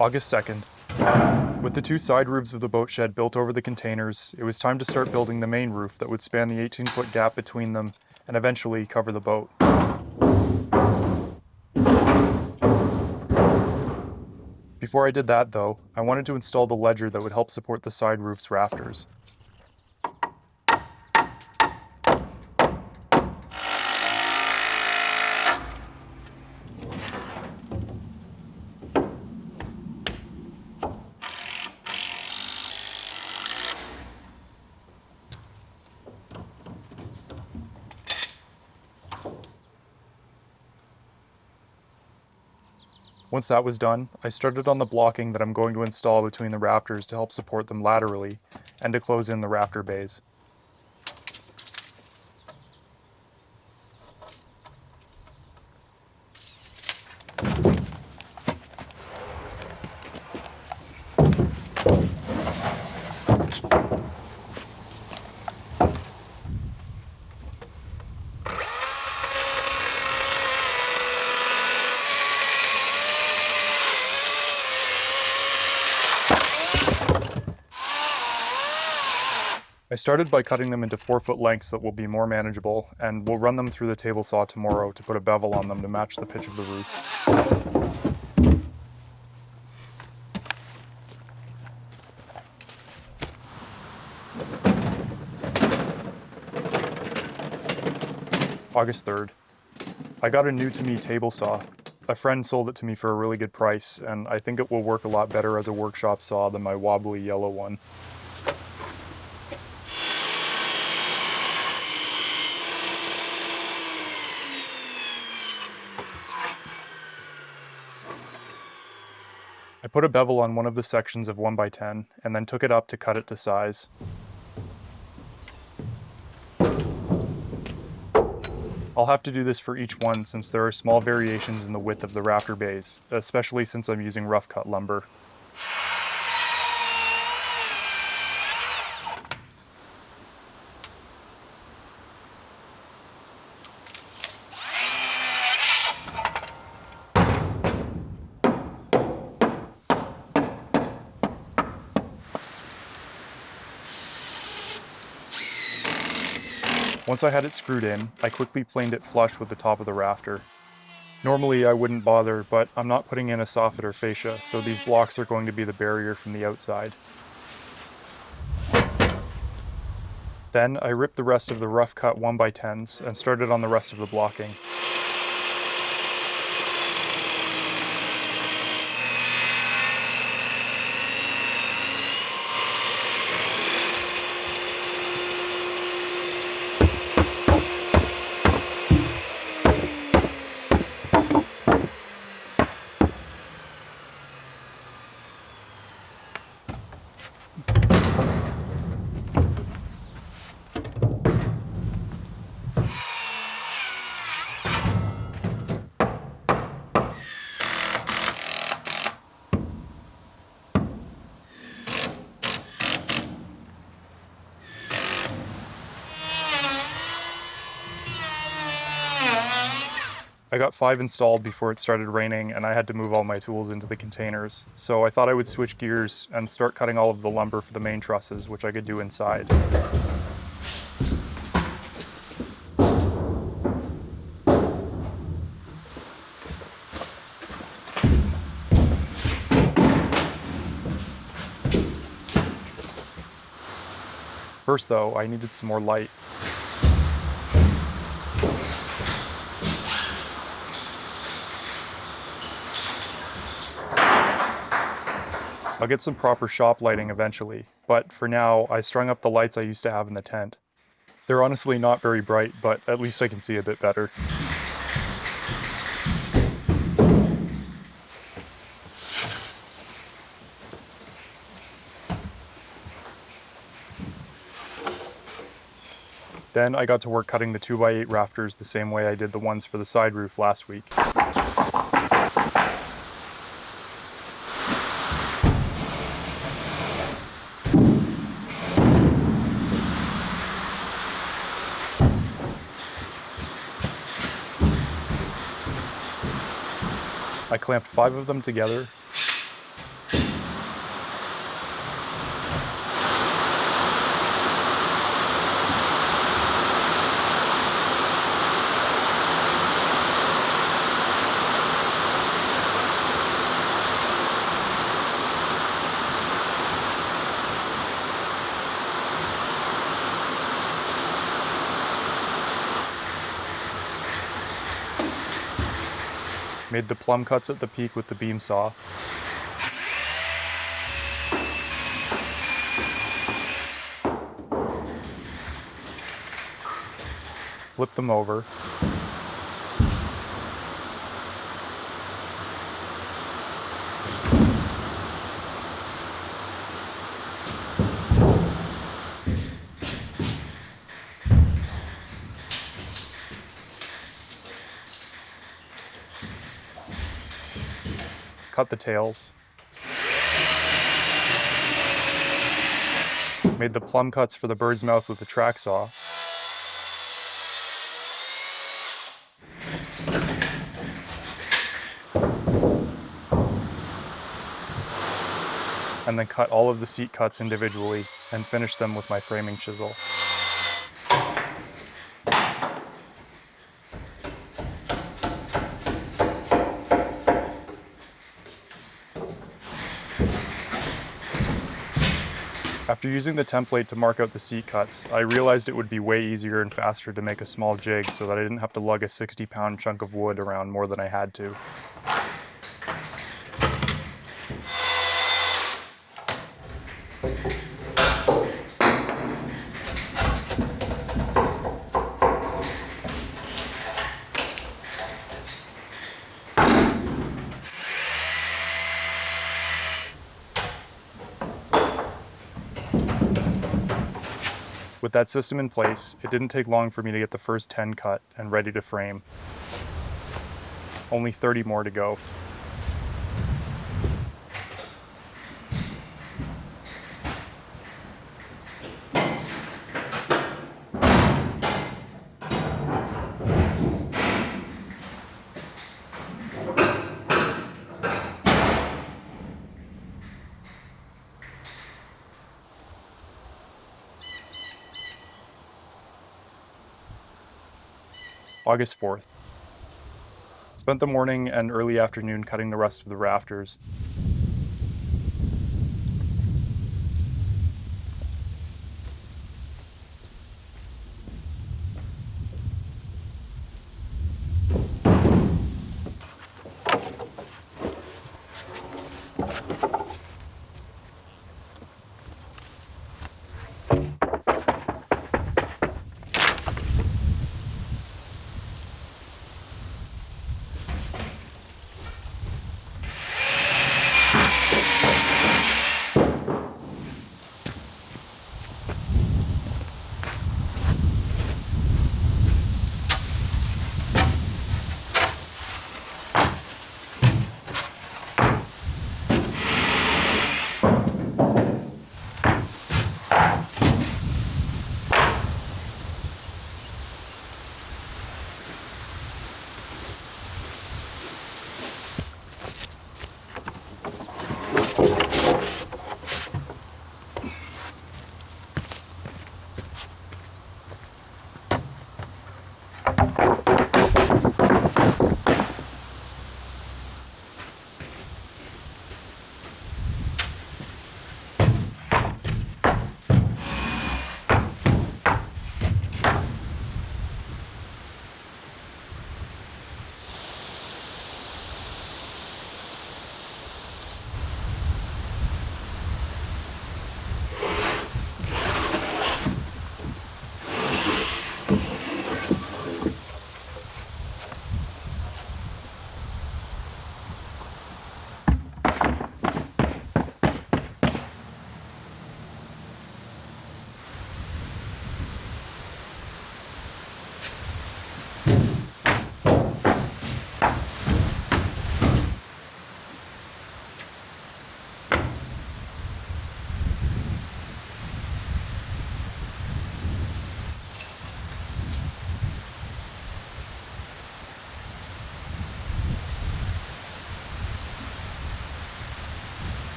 August 2nd. With the two side roofs of the boat shed built over the containers, it was time to start building the main roof that would span the 18-foot gap between them and eventually cover the boat. Before I did that, though, I wanted to install the ledger that would help support the side roof's rafters. Once that was done, I started on the blocking that I'm going to install between the rafters to help support them laterally and to close in the rafter bays. I started by cutting them into 4-foot lengths that will be more manageable, and we'll run them through the table saw tomorrow to put a bevel on them to match the pitch of the roof. August 3rd. I got a new-to-me table saw. A friend sold it to me for a really good price, and I think it will work a lot better as a workshop saw than my wobbly yellow one. I put a bevel on one of the sections of 1x10 and then took it up to cut it to size. I'll have to do this for each one since there are small variations in the width of the rafter bays, especially since I'm using rough cut lumber. Once I had it screwed in, I quickly planed it flush with the top of the rafter. Normally I wouldn't bother, but I'm not putting in a soffit or fascia, so these blocks are going to be the barrier from the outside. Then I ripped the rest of the rough cut 1x10s and started on the rest of the blocking. I got 5 installed before it started raining and I had to move all my tools into the containers, so I thought I would switch gears and start cutting all of the lumber for the main trusses, which I could do inside. First though, I needed some more light. I'll get some proper shop lighting eventually, but for now, I strung up the lights I used to have in the tent. They're honestly not very bright, but at least I can see a bit better. Then I got to work cutting the 2x8 rafters the same way I did the ones for the side roof last week. I clamped 5 of them together, Made the plumb cuts at the peak with the beam saw. Flip them over. Cut the tails. Made the plumb cuts for the bird's mouth with the track saw. And then cut all of the seat cuts individually and finish them with my framing chisel. After using the template to mark out the seat cuts, I realized it would be way easier and faster to make a small jig so that I didn't have to lug a 60-pound chunk of wood around more than I had to. With that system in place, it didn't take long for me to get the first 10 cut and ready to frame. Only 30 more to go. August 4th. Spent the morning and early afternoon cutting the rest of the rafters.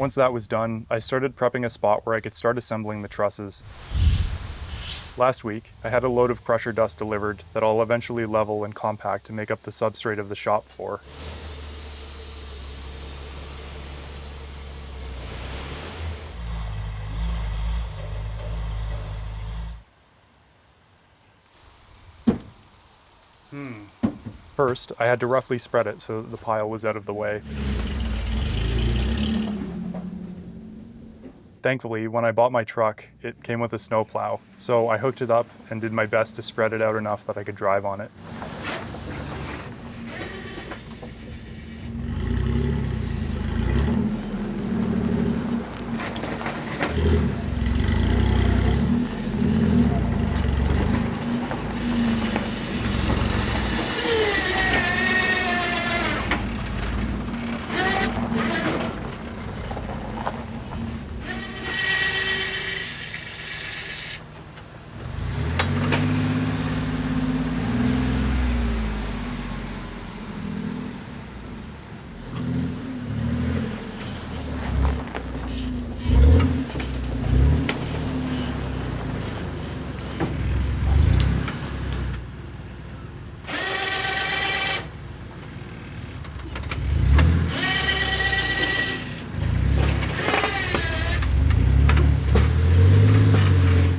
Once that was done, I started prepping a spot where I could start assembling the trusses. Last week, I had a load of crusher dust delivered that I'll eventually level and compact to make up the substrate of the shop floor. First, I had to roughly spread it so that the pile was out of the way. Thankfully, when I bought my truck, it came with a snowplow, so I hooked it up and did my best to spread it out enough that I could drive on it.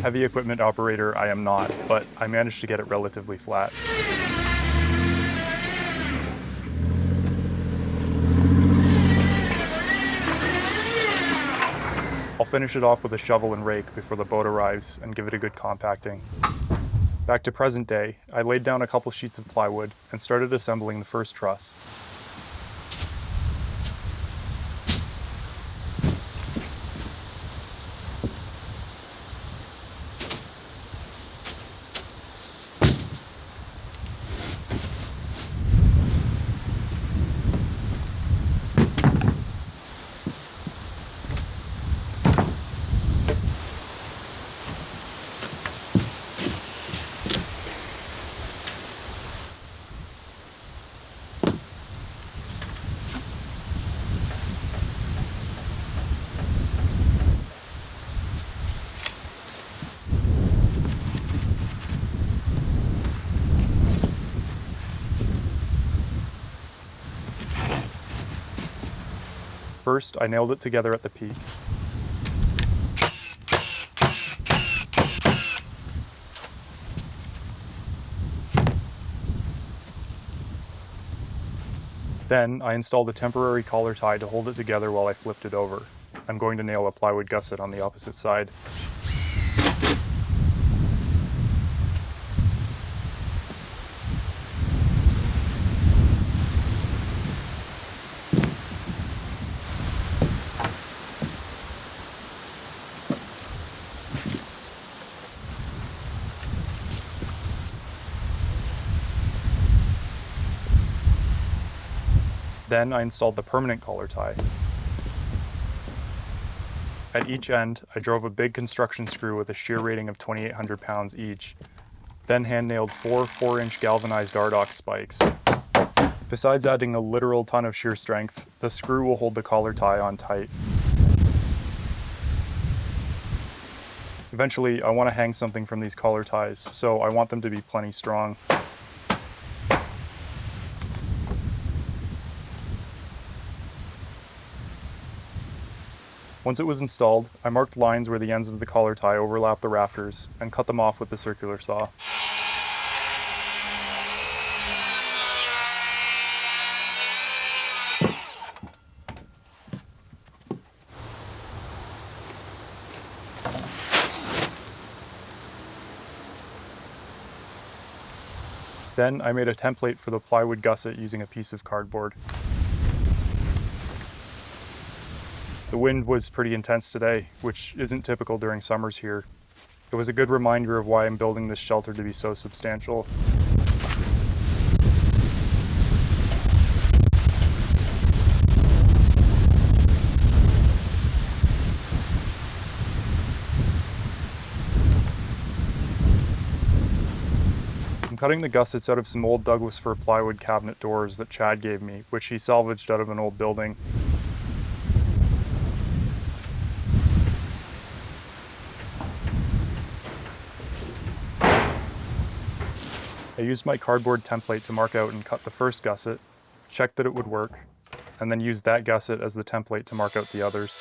Heavy equipment operator I am not, but I managed to get it relatively flat. I'll finish it off with a shovel and rake before the boat arrives and give it a good compacting. Back to present day, I laid down a couple sheets of plywood and started assembling the first truss. First, I nailed it together at the peak. Then, I installed a temporary collar tie to hold it together while I flipped it over. I'm going to nail a plywood gusset on the opposite side. Then I installed the permanent collar tie. At each end, I drove a big construction screw with a shear rating of 2,800 pounds each, then hand-nailed 4 4-inch galvanized Ardoc spikes. Besides adding a literal ton of shear strength, the screw will hold the collar tie on tight. Eventually, I want to hang something from these collar ties, so I want them to be plenty strong. Once it was installed, I marked lines where the ends of the collar tie overlap the rafters and cut them off with the circular saw. Then I made a template for the plywood gusset using a piece of cardboard. The wind was pretty intense today, which isn't typical during summers here. It was a good reminder of why I'm building this shelter to be so substantial. I'm cutting the gussets out of some old Douglas fir plywood cabinet doors that Chad gave me, which he salvaged out of an old building. I used my cardboard template to mark out and cut the first gusset, checked that it would work, and then used that gusset as the template to mark out the others.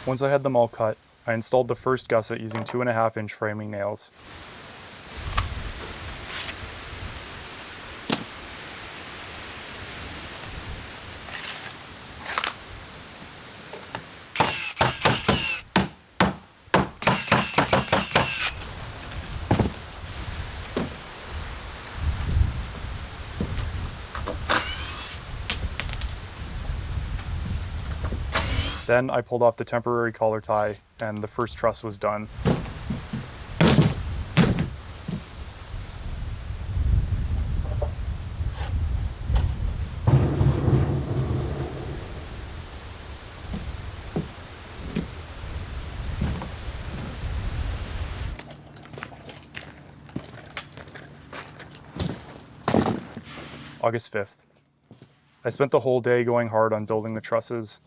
Once I had them all cut, I installed the first gusset using 2.5-inch framing nails. Then I pulled off the temporary collar tie and the first truss was done. August 5th. I spent the whole day going hard on building the trusses.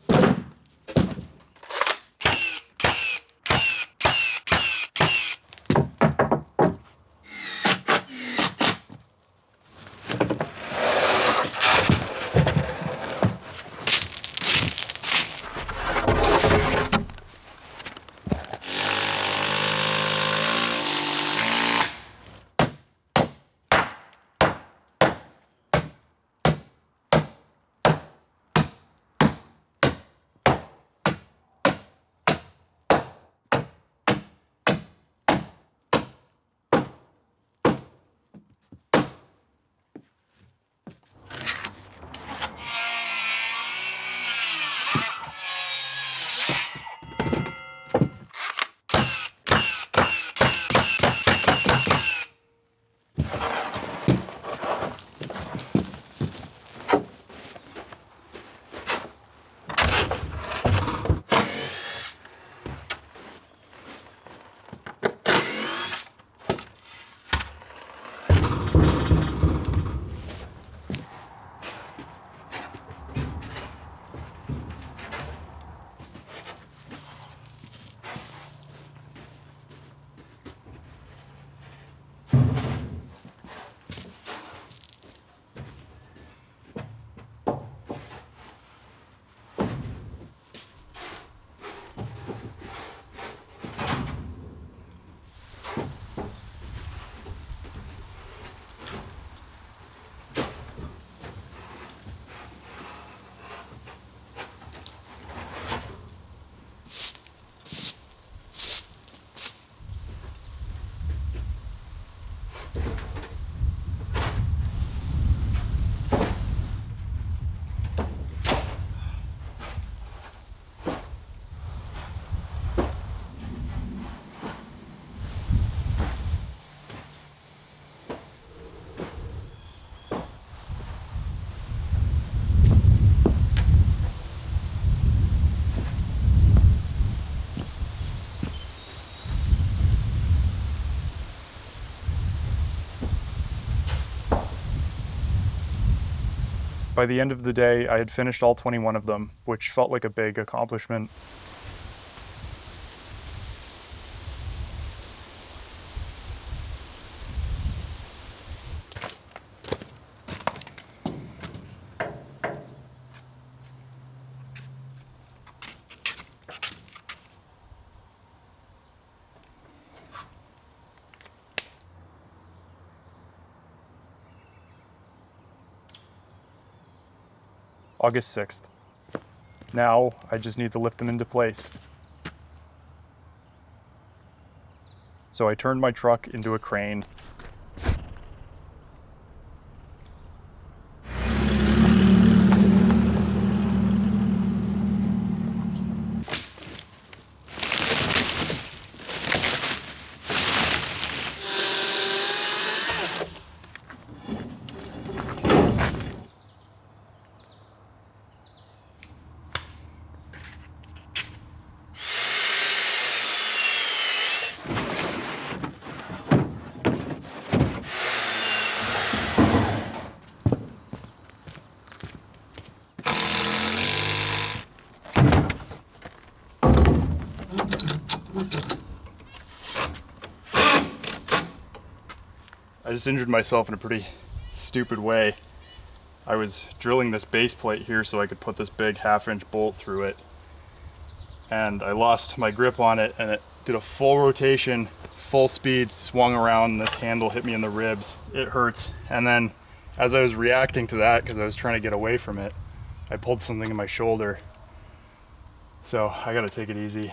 By the end of the day, I had finished all 21 of them, which felt like a big accomplishment. August 6th. Now, I just need to lift them into place. So I turned my truck into a crane. I just injured myself in a pretty stupid way. I was drilling this base plate here so I could put this big 1/2-inch bolt through it. and I lost my grip on it, and it did a full rotation, full speed, swung around, and this handle hit me in the ribs. It hurts. And then as I was reacting to that, because I was trying to get away from it, I pulled something in my shoulder. So I gotta take it easy.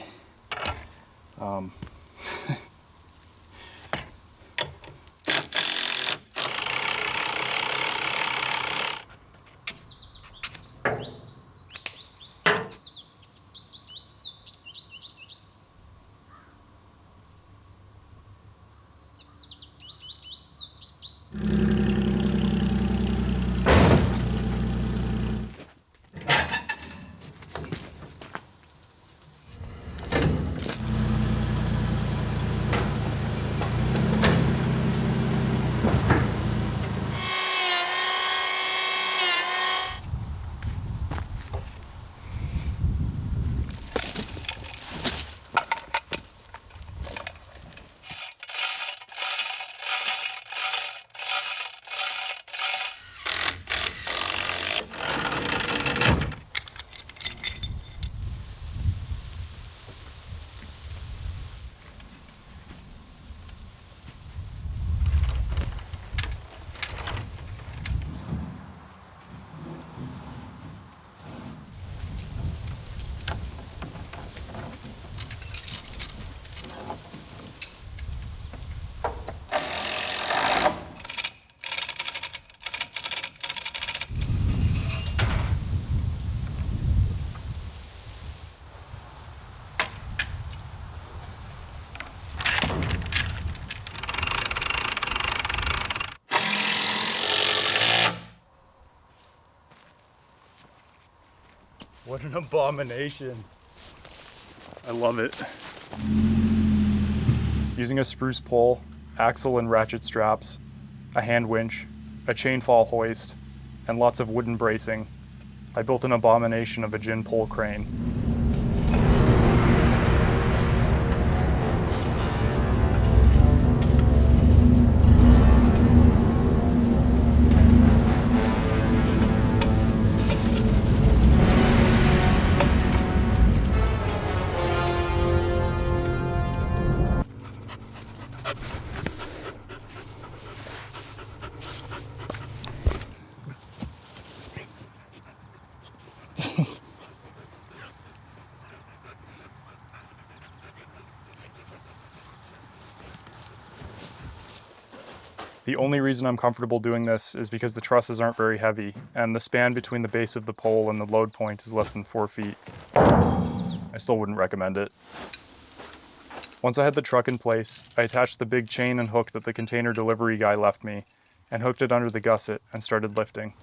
What an abomination. I love it. Using a spruce pole, axle and ratchet straps, a hand winch, a chain fall hoist, and lots of wooden bracing, I built an abomination of a gin pole crane. The only reason I'm comfortable doing this is because the trusses aren't very heavy, and the span between the base of the pole and the load point is less than 4 feet. I still wouldn't recommend it. Once I had the truck in place, I attached the big chain and hook that the container delivery guy left me, and hooked it under the gusset and started lifting.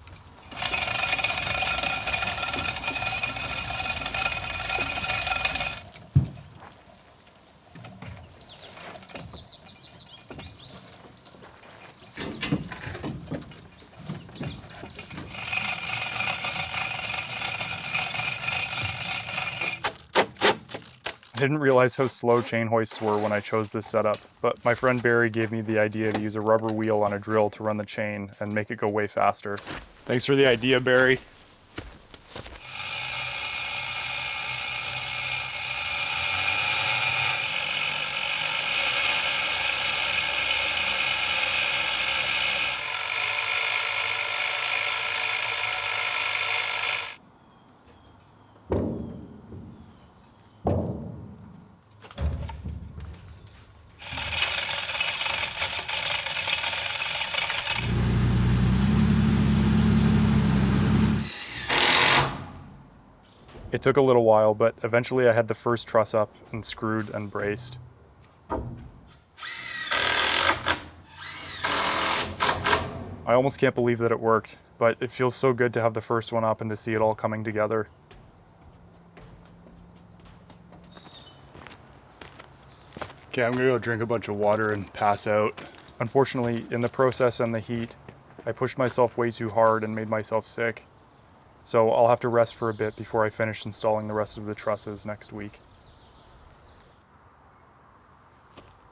I didn't realize how slow chain hoists were when I chose this setup, but my friend Barry gave me the idea to use a rubber wheel on a drill to run the chain and make it go way faster. Thanks for the idea, Barry. It took a little while, but eventually I had the first truss up and screwed and braced. I almost can't believe that it worked, but it feels so good to have the first one up and to see it all coming together. Okay, I'm gonna go drink a bunch of water and pass out. Unfortunately, in the process and the heat, I pushed myself way too hard and made myself sick. So I'll have to rest for a bit before I finish installing the rest of the trusses next week.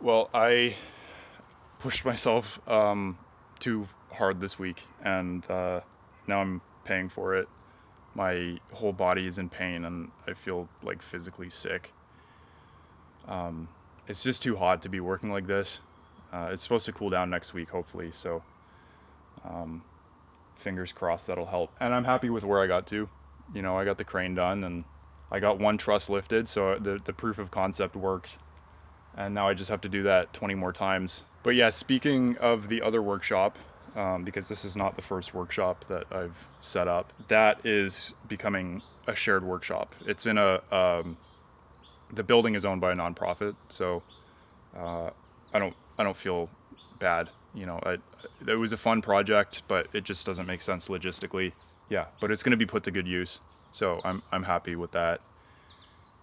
Well, I pushed myself too hard this week, and now I'm paying for it. My whole body is in pain and I feel like physically sick. It's just too hot to be working like this. It's supposed to cool down next week, hopefully, so fingers crossed that'll help. And I'm happy with where I got to. You know, I got the crane done and I got one truss lifted, so the proof of concept works. And now I just have to do that 20 more times. But yeah, speaking of the other workshop, because this is not the first workshop that I've set up, that is becoming a shared workshop. It's in the building is owned by a nonprofit, so I don't feel bad. You know, it was a fun project, but it just doesn't make sense logistically. Yeah, but it's going to be put to good use, so I'm happy with that.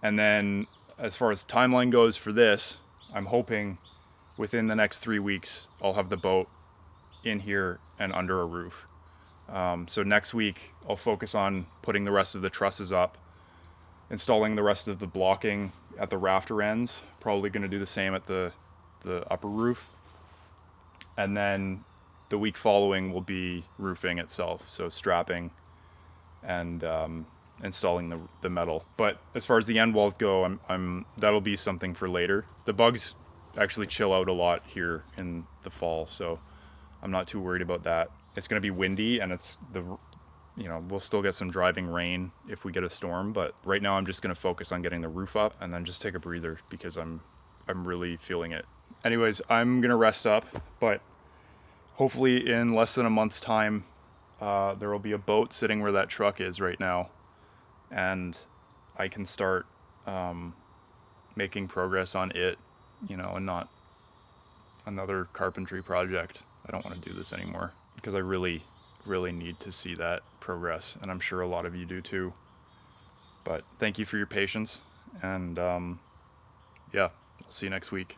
And then as far as timeline goes for this, I'm hoping within the next 3 weeks I'll have the boat in here and under a roof. So next week I'll focus on putting the rest of the trusses up, installing the rest of the blocking at the rafter ends, probably going to do the same at the upper roof. And then the week following will be roofing itself, so strapping and installing the metal. But as far as the end walls go, that'll be something for later. The bugs actually chill out a lot here in the fall, so I'm not too worried about that. It's going to be windy, and we'll still get some driving rain if we get a storm, but right now I'm just going to focus on getting the roof up and then just take a breather because I'm really feeling it. Anyways, I'm going to rest up, but hopefully in less than a month's time, there will be a boat sitting where that truck is right now, and I can start making progress on it, and not another carpentry project. I don't want to do this anymore because I really, really need to see that progress, and I'm sure a lot of you do too. But thank you for your patience, and yeah, I'll see you next week.